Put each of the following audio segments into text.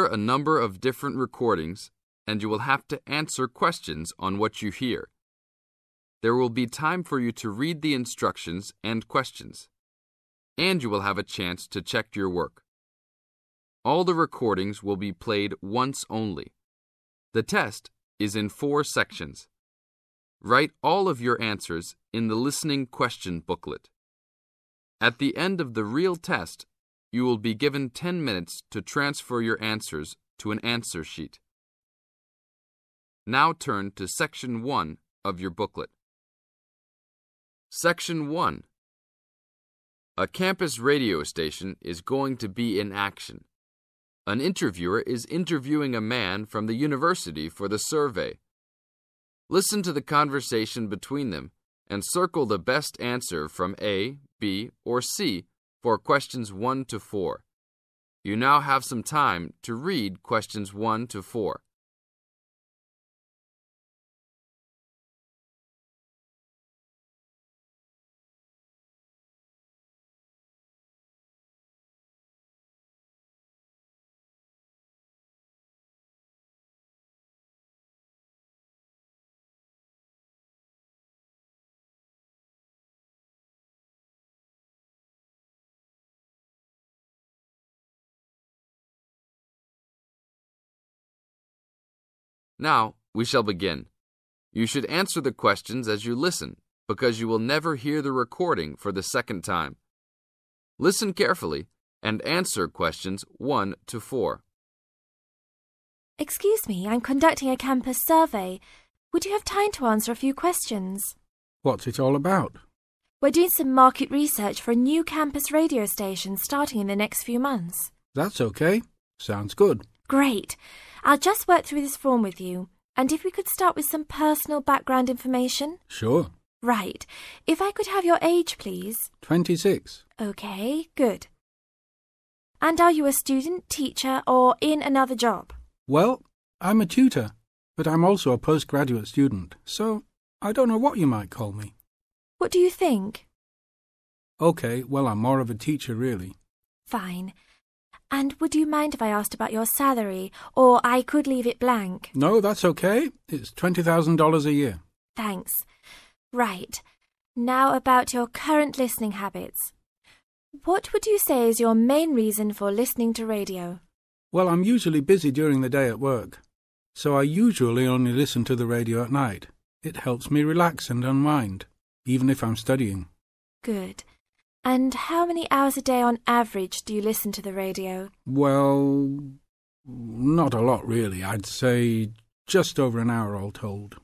hear a number of different recordings, and you will have to answer questions on what you hear. There will be time for you to read the instructions and questions, and you will have a chance to check your work. All the recordings will be played once only. The test is in 4 sections. Write all of your answers in the listening question booklet. At the end of the real test, you will be given 10 minutes to transfer your answers to an answer sheet. Now turn to Section 1 of your booklet. Section 1. A campus radio station is going to be in action. An interviewer is interviewing a man from the university for the survey. Listen to the conversation between them and circle the best answer from A, B, or C for questions 1 to 4. You now have some time to read questions 1 to 4. Now, we shall begin. You should answer the questions as you listen, because you will never hear the recording for the second time. Listen carefully and answer questions 1 to 4. Excuse me, I'm conducting a campus survey. Would you have time to answer a few questions? What's it all about? We're doing some market research for a new campus radio station starting in the next few months. That's okay. Sounds good. Great. I'll just work through this form with you. And if we could start with some personal background information? Sure. Right. If I could have your age, please. 26. Okay, good. And are you a student, teacher, or in another job? Well, I'm a tutor, but I'm also a postgraduate student, so I don't know what you might call me. What do you think? Okay, well, I'm more of a teacher, really. Fine. And would you mind if I asked about your salary, or I could leave it blank? No, that's okay. It's $20,000 a year. Thanks. Right. Now about your current listening habits. What would you say is your main reason for listening to radio? Well, I'm usually busy during the day at work, so I usually only listen to the radio at night. It helps me relax and unwind, even if I'm studying. Good. And how many hours a day on average do you listen to the radio? Well, not a lot really. I'd say just over an hour all told.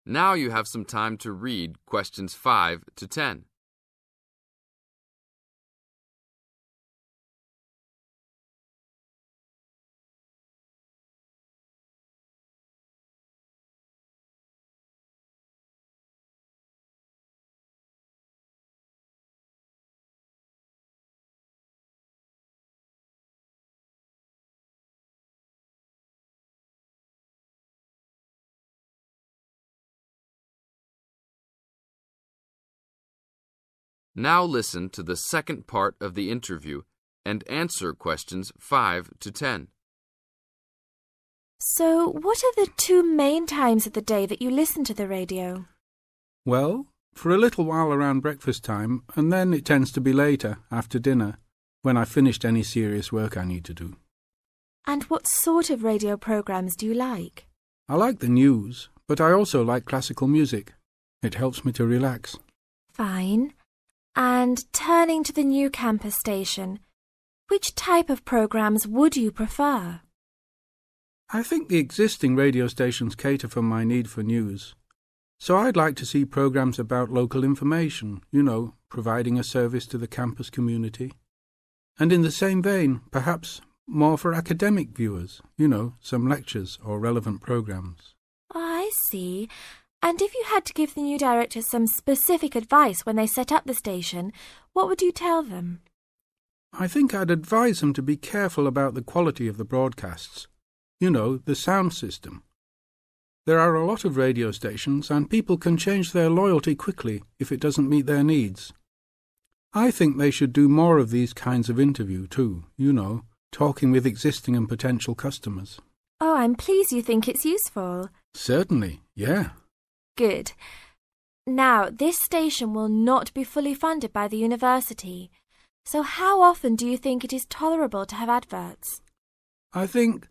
Now you have some time to read questions 5 to 10. Now listen to the second part of the interview and answer questions 5 to 10. So, what are the 2 main times of the day that you listen to the radio? Well, for a little while around breakfast time, and then it tends to be later, after dinner, when I've finished any serious work I need to do. And what sort of radio programs do you like? I like the news, but I also like classical music. It helps me to relax. Fine. And turning to the new campus station, which type of programs would you prefer? I think the existing radio stations cater for my need for news. So I'd like to see programs about local information, providing a service to the campus community. And in the same vein, perhaps more for academic viewers, some lectures or relevant programs. I see. And if you had to give the new director some specific advice when they set up the station, what would you tell them? I think I'd advise them to be careful about the quality of the broadcasts. The sound system. There are a lot of radio stations, and people can change their loyalty quickly if it doesn't meet their needs. I think they should do more of these kinds of interview too, talking with existing and potential customers. Oh, I'm pleased you think it's useful. Certainly, yeah. Good. Now, this station will not be fully funded by the university. So how often do you think it is tolerable to have adverts? I think,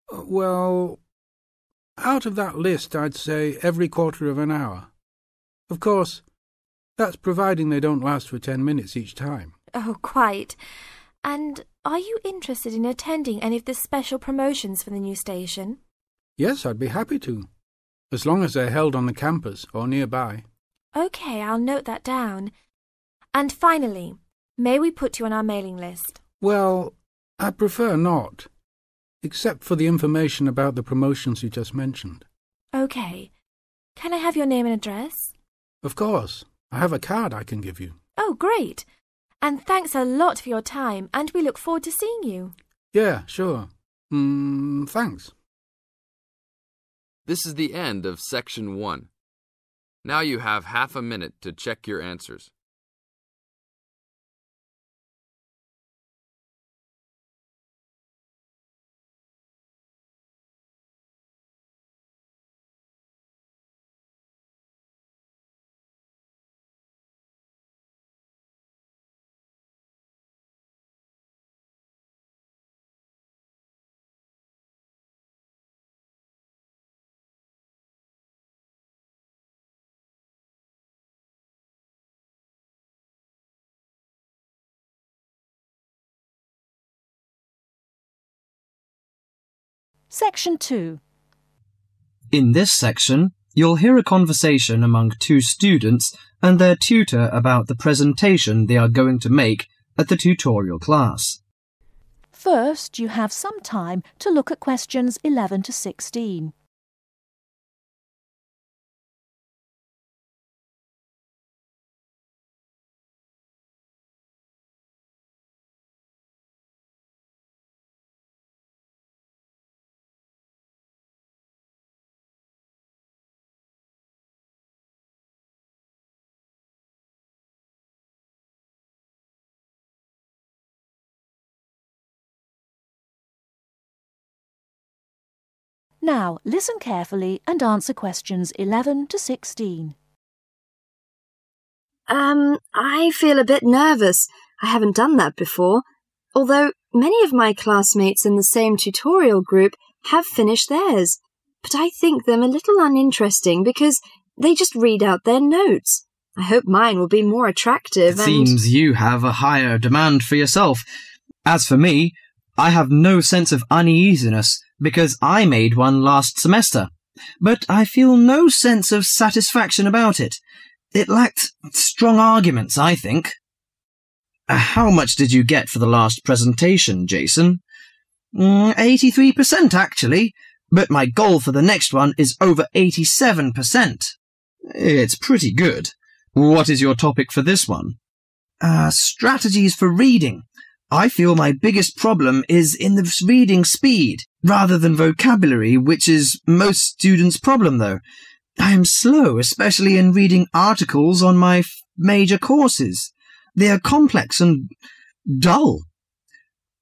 well, out of that list, I'd say every quarter of an hour. Of course, that's providing they don't last for 10 minutes each time. Oh, quite. And are you interested in attending any of the special promotions for the new station? Yes, I'd be happy to, as long as they're held on the campus or nearby. OK, I'll note that down. And finally, may we put you on our mailing list? Well, I'd prefer not, except for the information about the promotions you just mentioned. OK. Can I have your name and address? Of course. I have a card I can give you. Oh, great. And thanks a lot for your time, and we look forward to seeing you. Yeah, sure. Thanks. This is the end of Section 1. Now you have half a minute to check your answers. Section 2. In this section, you'll hear a conversation among two students and their tutor about the presentation they are going to make at the tutorial class. First, you have some time to look at questions 11 to 16. Now, listen carefully and answer questions 11 to 16. I feel a bit nervous. I haven't done that before. Although many of my classmates in the same tutorial group have finished theirs. But I think them a little uninteresting because they just read out their notes. I hope mine will be more attractive It seems you have a higher demand for yourself. As for me, I have no sense of uneasiness because I made one last semester, but I feel no sense of satisfaction about it. It lacked strong arguments, I think. How much did you get for the last presentation, Jason? 83% actually, but my goal for the next one is over 87%. It's pretty good. What is your topic for this one? Strategies for reading. I feel my biggest problem is in the reading speed, rather than vocabulary, which is most students' problem, though. I am slow, especially in reading articles on my major courses. They are complex and dull.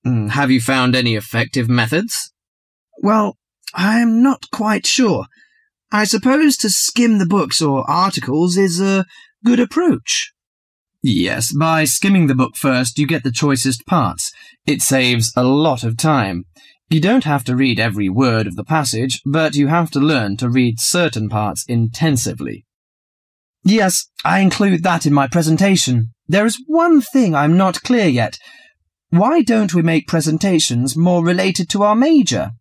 Have you found any effective methods? Well, I am not quite sure. I suppose to skim the books or articles is a good approach. Yes, by skimming the book first, you get the choicest parts. It saves a lot of time. You don't have to read every word of the passage, but you have to learn to read certain parts intensively. Yes, I include that in my presentation. There is one thing I'm not clear yet. Why don't we make presentations more related to our major?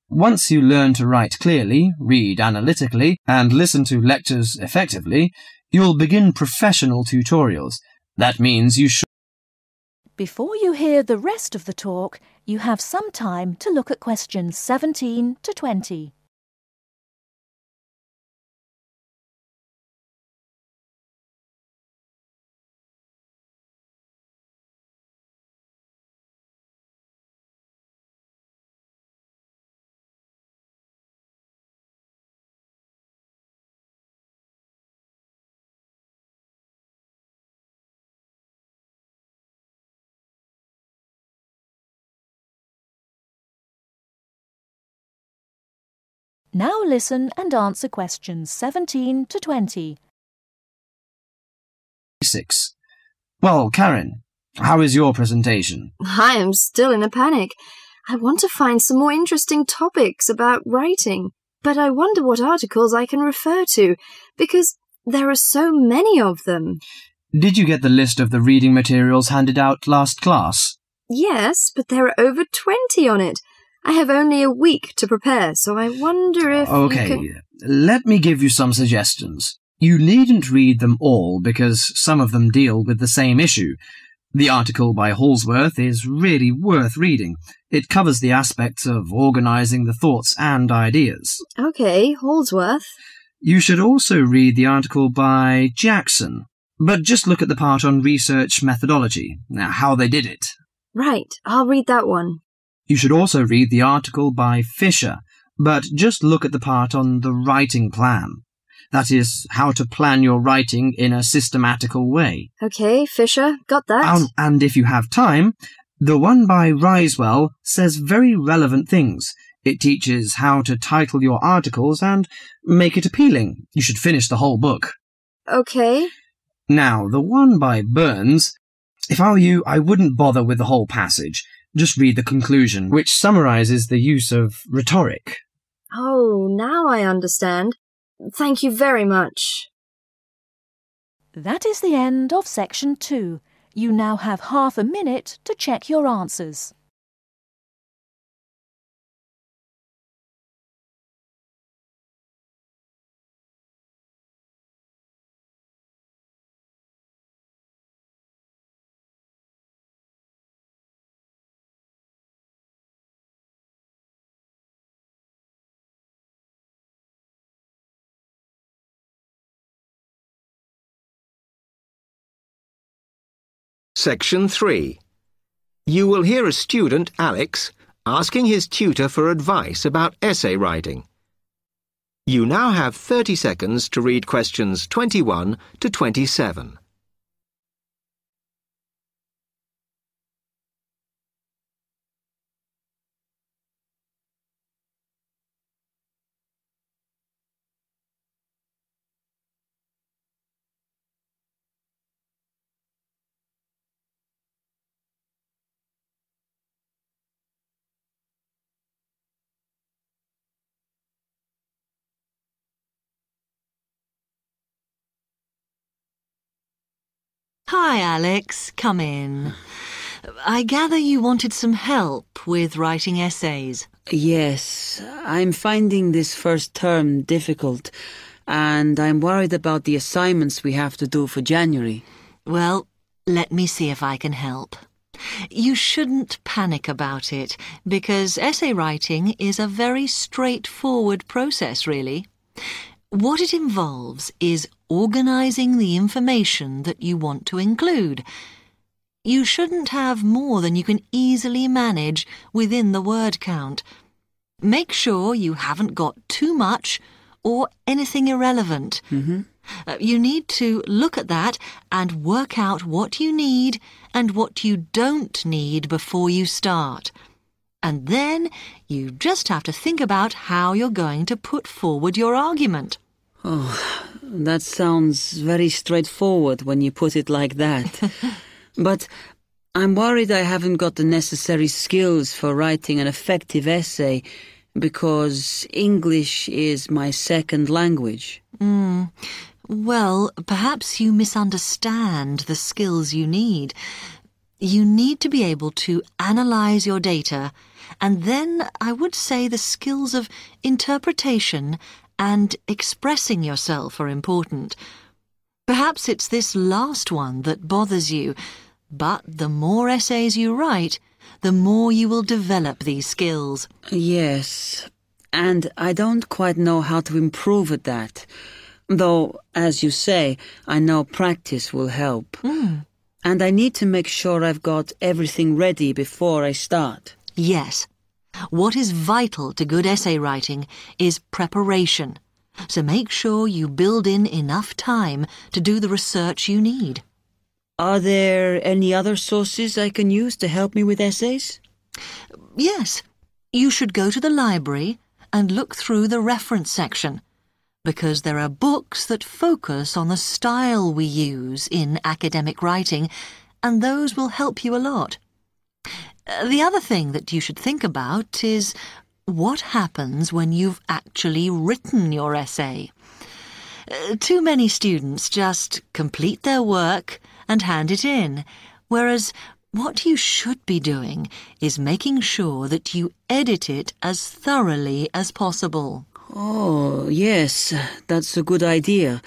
Once you learn to write clearly, read analytically, and listen to lectures effectively, you'll begin professional tutorials. That means you should... Before you hear the rest of the talk, you have some time to look at questions 17 to 20. Now listen and answer questions 17 to 20. 6. Well, Karen, how is your presentation? I am still in a panic. I want to find some more interesting topics about writing, but I wonder what articles I can refer to, because there are so many of them. Did you get the list of the reading materials handed out last class? Yes, but there are over 20 on it. I have only a week to prepare, so I wonder if Okay, let me give you some suggestions. You needn't read them all because some of them deal with the same issue. The article by Holsworth is really worth reading. It covers the aspects of organising the thoughts and ideas. Okay, Holsworth. You should also read the article by Jackson, but just look at the part on research methodology, how they did it. Right, I'll read that one. You should also read the article by Fisher, but just look at the part on the writing plan. That is, how to plan your writing in a systematical way. Okay, Fisher, got that. And if you have time, the one by Risewell says very relevant things. It teaches how to title your articles and make it appealing. You should finish the whole book. Okay. Now, the one by Burns, if I were you, I wouldn't bother with the whole passage. Just read the conclusion, which summarises the use of rhetoric. Oh, now I understand. Thank you very much. That is the end of section 2. You now have half a minute to check your answers. Section 3. You will hear a student, Alex, asking his tutor for advice about essay writing. You now have 30 seconds to read questions 21 to 27. Hi, Alex. Come in. I gather you wanted some help with writing essays. Yes, I'm finding this first term difficult, and I'm worried about the assignments we have to do for January. Well, let me see if I can help. You shouldn't panic about it, because essay writing is a very straightforward process, really. What it involves is organising the information that you want to include. You shouldn't have more than you can easily manage within the word count. Make sure you haven't got too much or anything irrelevant. You need to look at that and work out what you need and what you don't need before you start. And then you just have to think about how you're going to put forward your argument. Oh, that sounds very straightforward when you put it like that. But I'm worried I haven't got the necessary skills for writing an effective essay because English is my second language. Well, perhaps you misunderstand the skills you need. You need to be able to analyse your data, and then I would say the skills of interpretation and expressing yourself are important. Perhaps it's this last one that bothers you, but the more essays you write, the more you will develop these skills. Yes, and I don't quite know how to improve at that. Though, as you say, I know practice will help. And I need to make sure I've got everything ready before I start. Yes. What is vital to good essay writing is preparation. So make sure you build in enough time to do the research you need. Are there any other sources I can use to help me with essays? Yes. You should go to the library and look through the reference section, because there are books that focus on the style we use in academic writing, and those will help you a lot. The other thing that you should think about is what happens when you've actually written your essay. Too many students just complete their work and hand it in, whereas what you should be doing is making sure that you edit it as thoroughly as possible. Oh, yes, that's a good idea.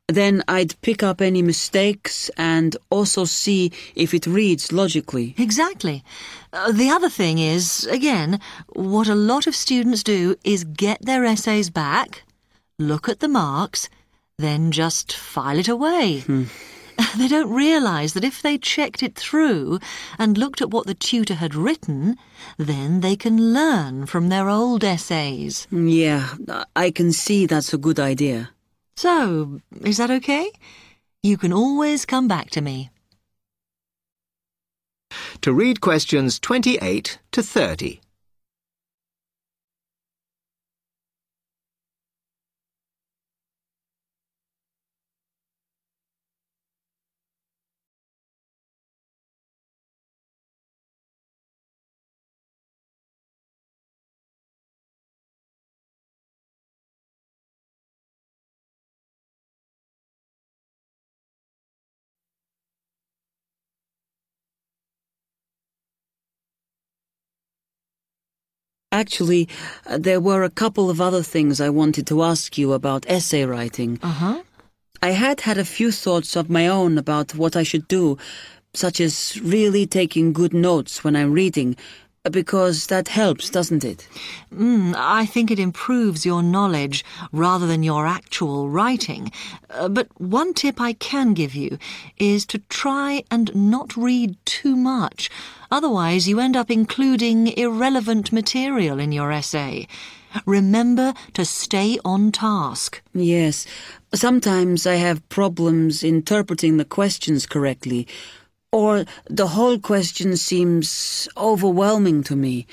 Then I'd pick up any mistakes and also see if it reads logically. Exactly. The other thing is, again, what a lot of students do is get their essays back, look at the marks, then just file it away. They don't realise that if they checked it through and looked at what the tutor had written, then they can learn from their old essays. Yeah, I can see that's a good idea. So, is that okay? You can always come back to me. To read questions 28 to 30. Actually, there were a couple of other things I wanted to ask you about essay writing. I had a few thoughts of my own about what I should do, such as really taking good notes when I'm reading, because that helps, doesn't it? I think it improves your knowledge rather than your actual writing. But one tip I can give you is to try and not read too much. Otherwise, you end up including irrelevant material in your essay. Remember to stay on task. Yes. Sometimes I have problems interpreting the questions correctly, or the whole question seems overwhelming to me.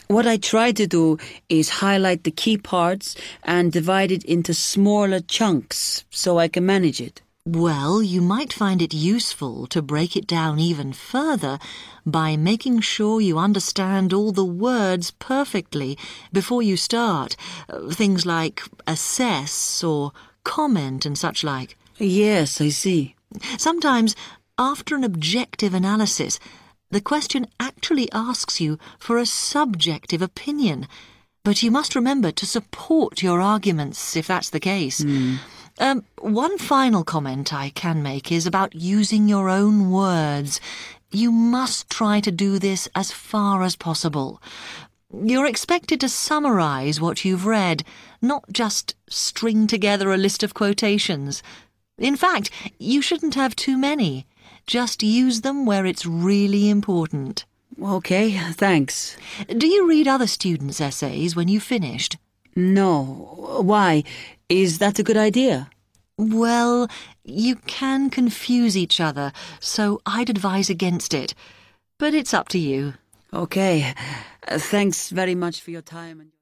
What I try to do is highlight the key parts and divide it into smaller chunks so I can manage it. Well, you might find it useful to break it down even further by making sure you understand all the words perfectly before you start. Things like assess or comment and such like. Yes, I see. Sometimes, after an objective analysis, the question actually asks you for a subjective opinion, but you must remember to support your arguments if that's the case. One final comment I can make is about using your own words. You must try to do this as far as possible. You're expected to summarise what you've read, not just string together a list of quotations. In fact, you shouldn't have too many. Just use them where it's really important. Okay, thanks. Do you read other students' essays when you've finished? No. Why? Is that a good idea? Well, you can confuse each other, so I'd advise against it. But it's up to you. Okay. Thanks very much for your time.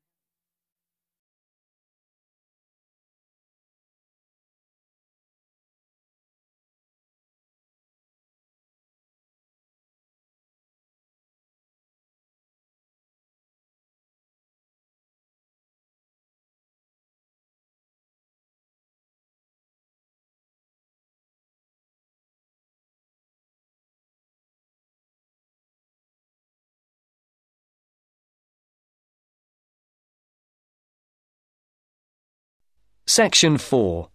Section 4.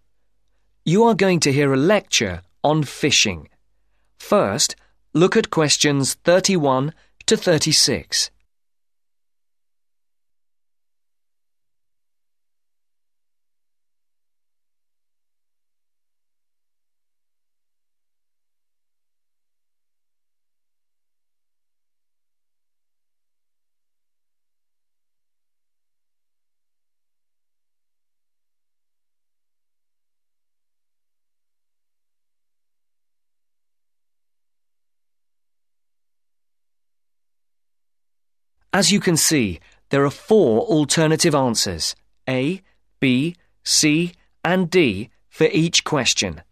You are going to hear a lecture on fishing. First, look at questions 31 to 36. As you can see, There are 4 alternative answers, A, B, C, and D, for each question.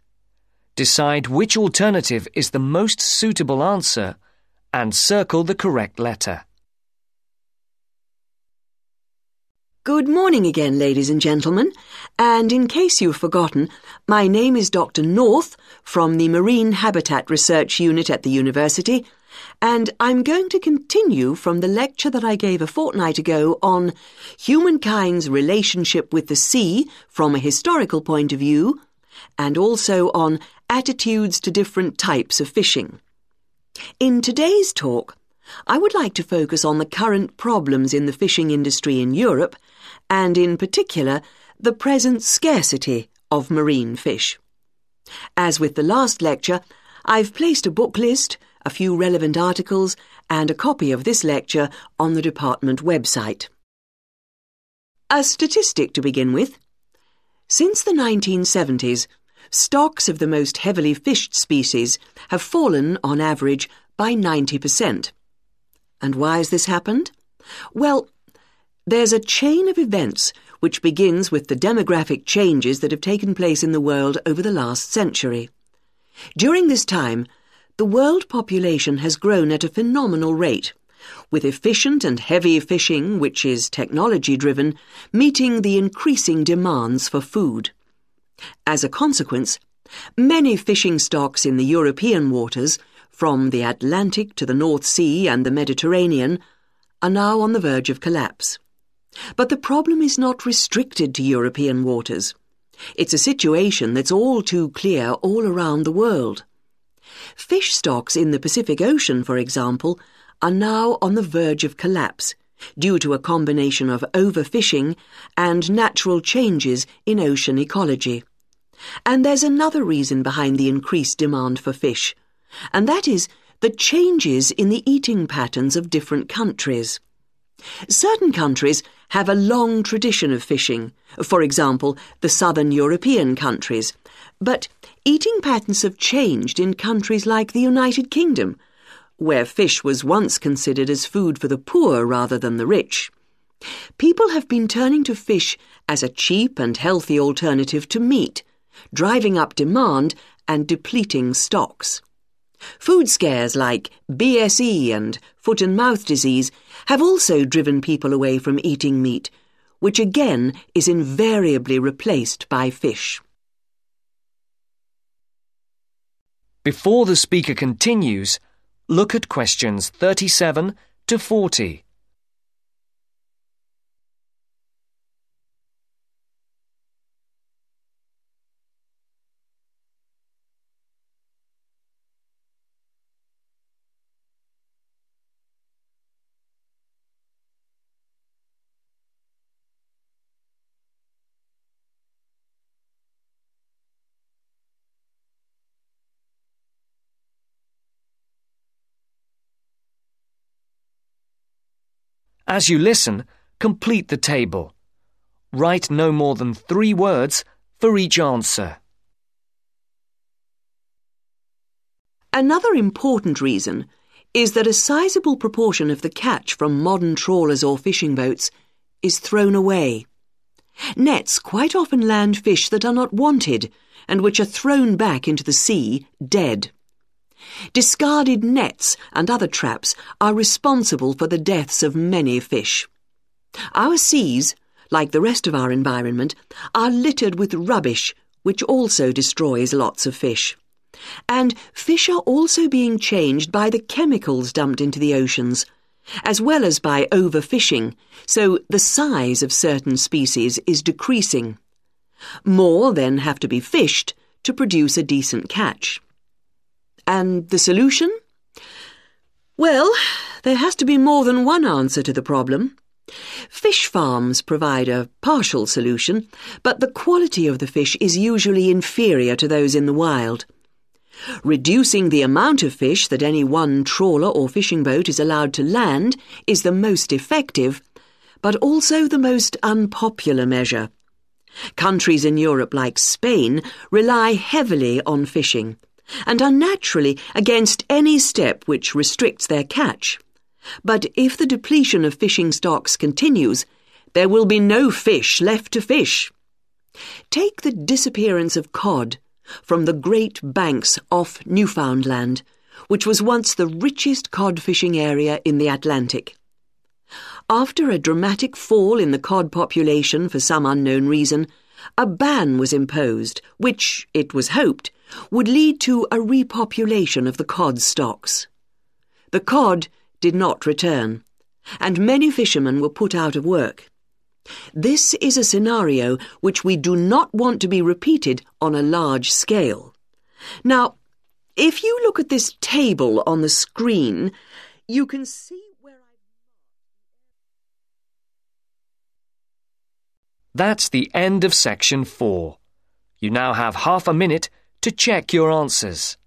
Decide which alternative is the most suitable answer and circle the correct letter. Good morning again, ladies and gentlemen, and in case you've forgotten, my name is Dr. North from the Marine Habitat Research Unit at the University, and I'm going to continue from the lecture that I gave a fortnight ago on humankind's relationship with the sea from a historical point of view, and also on attitudes to different types of fishing. In today's talk, I would like to focus on the current problems in the fishing industry in Europe, and in particular, the present scarcity of marine fish. As with the last lecture, I've placed a book list, a few relevant articles, and a copy of this lecture on the department website. A statistic to begin with. Since the 1970s, stocks of the most heavily fished species have fallen, on average, by 90%. And why has this happened? Well, there's a chain of events which begins with the demographic changes that have taken place in the world over the last century. During this time, the world population has grown at a phenomenal rate, with efficient and heavy fishing, which is technology-driven, meeting the increasing demands for food. As a consequence, many fishing stocks in the European waters, from the Atlantic to the North Sea and the Mediterranean, are now on the verge of collapse. But the problem is not restricted to European waters. It's a situation that's all too clear all around the world. Fish stocks in the Pacific Ocean, for example, are now on the verge of collapse due to a combination of overfishing and natural changes in ocean ecology. And there's another reason behind the increased demand for fish, and that is the changes in the eating patterns of different countries. Certain countries have a long tradition of fishing, for example, the southern European countries, but eating patterns have changed in countries like the United Kingdom, where fish was once considered as food for the poor rather than the rich. People have been turning to fish as a cheap and healthy alternative to meat, driving up demand and depleting stocks. Food scares like BSE and foot and mouth disease have also driven people away from eating meat, which again is invariably replaced by fish. Before the speaker continues, look at questions 37 to 40. As you listen, complete the table. Write no more than 3 words for each answer. Another important reason is that a sizable proportion of the catch from modern trawlers or fishing boats is thrown away. Nets quite often land fish that are not wanted and which are thrown back into the sea dead. Discarded nets and other traps are responsible for the deaths of many fish. Our seas, like the rest of our environment, are littered with rubbish, which also destroys lots of fish. And fish are also being changed by the chemicals dumped into the oceans, as well as by overfishing, so the size of certain species is decreasing. More then have to be fished to produce a decent catch. And the solution? Well, there has to be more than one answer to the problem. Fish farms provide a partial solution, but the quality of the fish is usually inferior to those in the wild. Reducing the amount of fish that any one trawler or fishing boat is allowed to land is the most effective, but also the most unpopular measure. Countries in Europe like Spain rely heavily on fishing, and are naturally against any step which restricts their catch. But if the depletion of fishing stocks continues, there will be no fish left to fish. Take the disappearance of cod from the Great Banks off Newfoundland, which was once the richest cod fishing area in the Atlantic. After a dramatic fall in the cod population for some unknown reason, a ban was imposed, which, it was hoped, would lead to a repopulation of the cod stocks. The cod did not return, and many fishermen were put out of work. This is a scenario which we do not want to be repeated on a large scale. Now, if you look at this table on the screen, you can see where That's the end of section 4. You now have half a minute to check your answers.